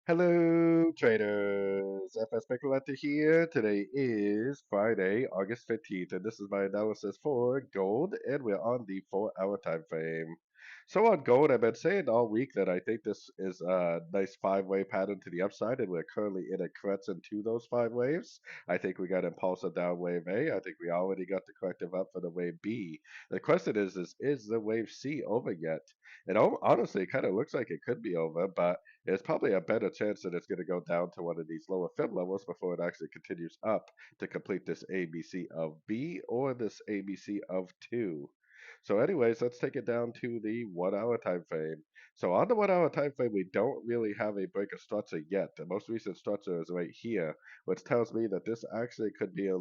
Hello, traders. FX Pip Collector here. Today is Friday, August 15th, and this is my analysis for gold, and we're on the 4-hour time frame. So on gold, I've been saying all week that I think this is a nice five-way pattern to the upside, and we're currently in a correction to those five waves. I think we got impulsive down wave A. I think we already got the corrective up for the wave B. The question is the wave C over yet? It honestly kind of looks like it could be over, but there's probably a better chance that it's going to go down to one of these lower fib levels before it actually continues up to complete this ABC of B or this ABC of 2. So anyways, let's take it down to the 1 hour time frame. So on the 1 hour time frame, we don't really have a break of structure yet. The most recent structure is right here, which tells me that this actually could be a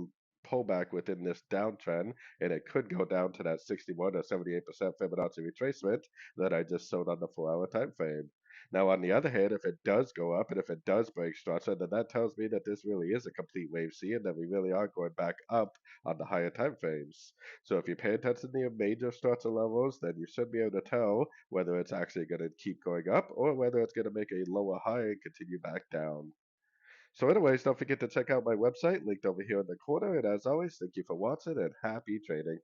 pullback within this downtrend, and it could go down to that 61 or 78% Fibonacci retracement that I just showed on the 4 hour time frame. Now, on the other hand, if it does go up and if it does break structure, then that tells me that this really is a complete wave C and that we really are going back up on the higher time frames. So if you pay attention to your major structure levels, then you should be able to tell whether it's actually going to keep going up or whether it's going to make a lower high and continue back down. So anyways, don't forget to check out my website linked over here in the corner. And as always, thank you for watching and happy trading.